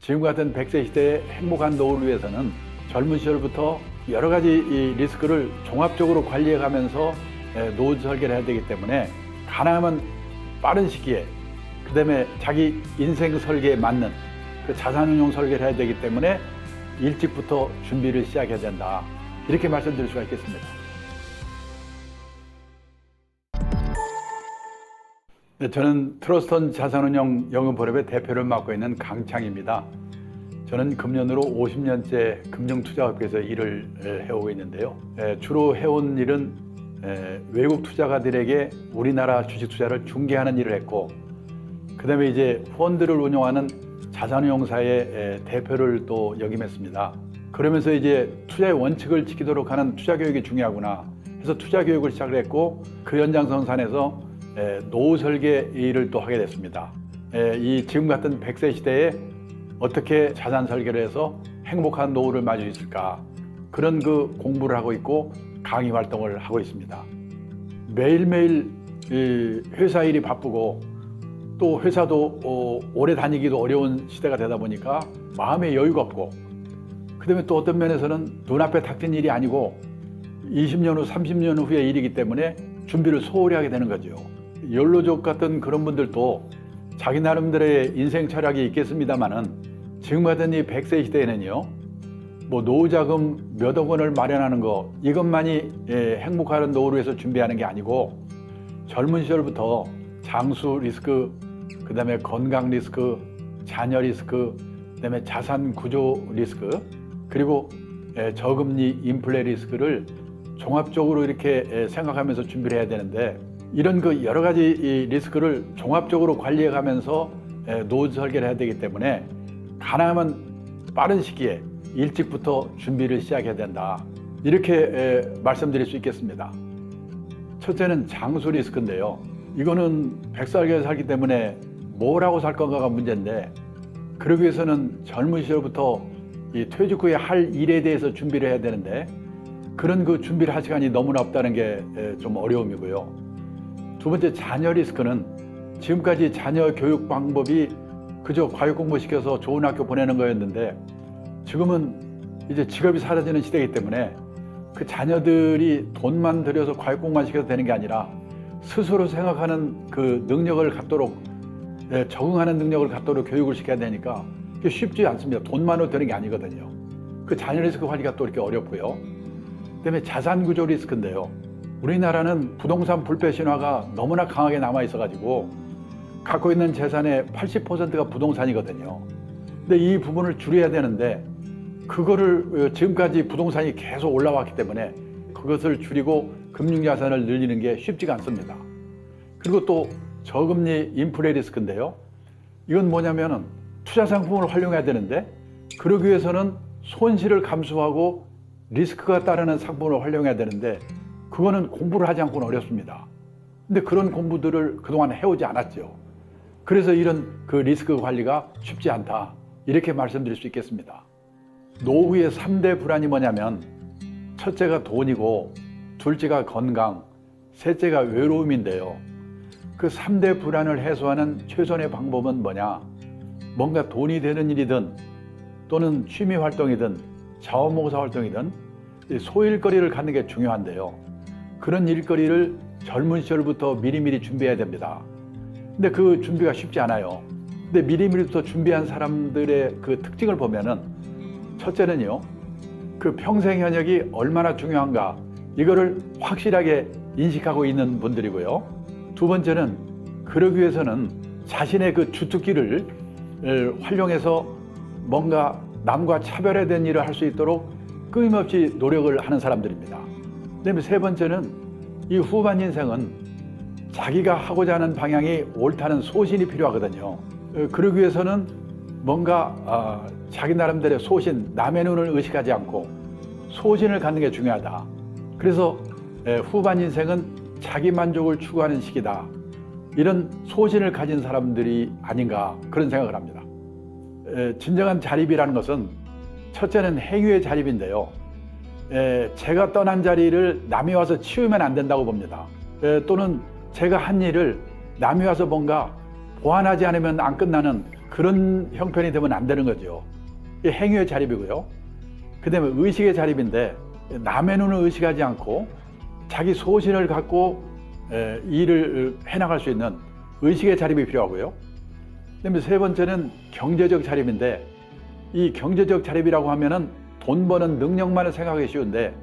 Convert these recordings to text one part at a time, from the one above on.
지금 같은 100세 시대의 행복한 노후를 위해서는 젊은 시절부터 여러 가지 이 리스크를 종합적으로 관리해 가면서 노후 설계를 해야 되기 때문에 가능하면 빠른 시기에 그다음에 자기 인생 설계에 맞는 그 자산운용 설계를 해야 되기 때문에 일찍부터 준비를 시작해야 된다. 이렇게 말씀드릴 수가 있겠습니다. 네, 저는 트러스턴 자산운용 영업그룹의 대표를 맡고 있는 강창입니다. 저는 금년으로 50년째 금융투자업계에서 일을 해오고 있는데요. 주로 해온 일은 외국 투자가들에게 우리나라 주식 투자를 중개하는 일을 했고, 그 다음에 이제 펀드를 운영하는 자산운용사의 대표를 또 역임했습니다. 그러면서 이제 투자의 원칙을 지키도록 하는 투자 교육이 중요하구나 해서 투자 교육을 시작을 했고, 그 연장선상에서 노후 설계 일을 또 하게 됐습니다. 이 지금 같은 100세 시대에 어떻게 자산 설계를 해서 행복한 노후를 맞을 수 있을까, 그런 그 공부를 하고 있고 강의 활동을 하고 있습니다. 매일매일 회사 일이 바쁘고 또 회사도 오래 다니기도 어려운 시대가 되다 보니까 마음에 여유가 없고, 그 다음에 또 어떤 면에서는 눈앞에 닥친 일이 아니고 20년 후 30년 후의 일이기 때문에 준비를 소홀히 하게 되는 거죠. 연로족 같은 그런 분들도 자기 나름대로의 인생 철학이 있겠습니다만은 지금 같은 이 100세 시대에는요, 뭐 노후자금 몇억 원을 마련하는 거 이것만이 행복한 노후를 위해서 준비하는 게 아니고, 젊은 시절부터 장수 리스크, 그 다음에 건강 리스크, 자녀 리스크, 그 다음에 자산 구조 리스크, 그리고 저금리 인플레 리스크를 종합적으로 이렇게 생각하면서 준비를 해야 되는데, 이런 그 여러 가지 이 리스크를 종합적으로 관리해 가면서 노후 설계를 해야 되기 때문에 가능하면 빠른 시기에 일찍부터 준비를 시작해야 된다. 이렇게 말씀드릴 수 있겠습니다. 첫째는 장수 리스크인데요. 이거는 100살까지 살기 때문에 뭘 하고 살 건가가 문제인데, 그러기 위해서는 젊은 시절부터 이 퇴직 후에 할 일에 대해서 준비를 해야 되는데, 그런 그 준비를 할 시간이 너무나 없다는 게 좀 어려움이고요. 두 번째, 자녀 리스크는 지금까지 자녀 교육 방법이 그저 과육 공부시켜서 좋은 학교 보내는 거였는데, 지금은 이제 직업이 사라지는 시대이기 때문에 그 자녀들이 돈만 들여서 과육 공부만 시켜서 되는 게 아니라 스스로 생각하는 그 능력을 갖도록, 적응하는 능력을 갖도록 교육을 시켜야 되니까 그게 쉽지 않습니다. 돈만으로 되는 게 아니거든요. 그 자녀 리스크 관리가 또 이렇게 어렵고요. 그다음에 자산 구조 리스크인데요. 우리나라는 부동산 불패 신화가 너무나 강하게 남아 있어가지고 갖고 있는 재산의 80%가 부동산이거든요. 근데 이 부분을 줄여야 되는데, 그거를 지금까지 부동산이 계속 올라왔기 때문에 그것을 줄이고 금융자산을 늘리는 게 쉽지가 않습니다. 그리고 또 저금리 인플레 리스크인데요. 이건 뭐냐면은 투자 상품을 활용해야 되는데, 그러기 위해서는 손실을 감수하고 리스크가 따르는 상품을 활용해야 되는데, 그거는 공부를 하지 않고는 어렵습니다. 근데 그런 공부들을 그동안 해오지 않았죠. 그래서 이런 그 리스크 관리가 쉽지 않다. 이렇게 말씀드릴 수 있겠습니다. 노후의 3대 불안이 뭐냐면, 첫째가 돈이고, 둘째가 건강, 셋째가 외로움인데요. 그 3대 불안을 해소하는 최선의 방법은 뭐냐? 뭔가 돈이 되는 일이든 또는 취미 활동이든 자원봉사 활동이든 소일거리를 갖는 게 중요한데요. 그런 일거리를 젊은 시절부터 미리미리 준비해야 됩니다. 근데 그 준비가 쉽지 않아요. 근데 미리미리부터 준비한 사람들의 그 특징을 보면은, 첫째는요, 그 평생 현역이 얼마나 중요한가 이거를 확실하게 인식하고 있는 분들이고요. 두 번째는 그러기 위해서는 자신의 그 주특기를 활용해서 뭔가 남과 차별화된 일을 할 수 있도록 끊임없이 노력을 하는 사람들입니다. 그다음에 세 번째는 이 후반 인생은 자기가 하고자 하는 방향이 옳다는 소신이 필요하거든요. 그러기 위해서는 뭔가 자기 나름대로의 소신, 남의 눈을 의식하지 않고 소신을 갖는 게 중요하다. 그래서 후반 인생은 자기 만족을 추구하는 시기다. 이런 소신을 가진 사람들이 아닌가, 그런 생각을 합니다. 진정한 자립이라는 것은 첫째는 행위의 자립인데요. 제가 떠난 자리를 남이 와서 치우면 안 된다고 봅니다. 또는 제가 한 일을 남이 와서 뭔가 보완하지 않으면 안 끝나는 그런 형편이 되면 안 되는 거죠. 이 행위의 자립이고요. 그 다음에 의식의 자립인데 남의 눈을 의식하지 않고 자기 소신을 갖고 일을 해나갈 수 있는 의식의 자립이 필요하고요. 그 다음에 세 번째는 경제적 자립인데 이 경제적 자립이라고 하면은 돈 버는 능력만을 생각하기 쉬운데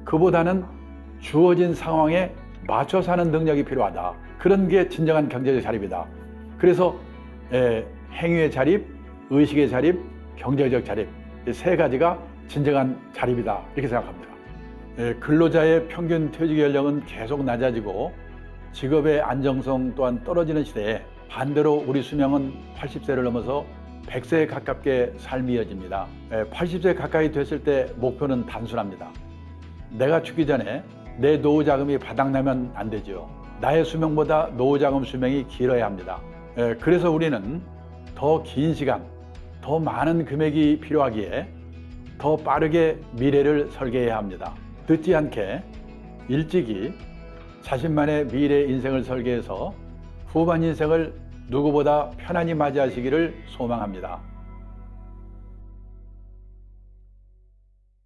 그보다는 주어진 상황에 맞춰 사는 능력이 필요하다. 그런 게 진정한 경제적 자립이다. 그래서 행위의 자립, 의식의 자립, 경제적 자립 이 세 가지가 진정한 자립이다 이렇게 생각합니다. 근로자의 평균 퇴직 연령은 계속 낮아지고 직업의 안정성 또한 떨어지는 시대에 반대로 우리 수명은 80세를 넘어서 100세에 가깝게 삶이 이어집니다. 80세 가까이 됐을 때 목표는 단순합니다. 내가 죽기 전에 내 노후 자금이 바닥나면 안 되죠. 나의 수명보다 노후 자금 수명이 길어야 합니다. 그래서 우리는 더 긴 시간, 더 많은 금액이 필요하기에 더 빠르게 미래를 설계해야 합니다. 늦지 않게 일찍이 자신만의 미래 인생을 설계해서 후반 인생을 누구보다 편안히 맞이하시기를 소망합니다.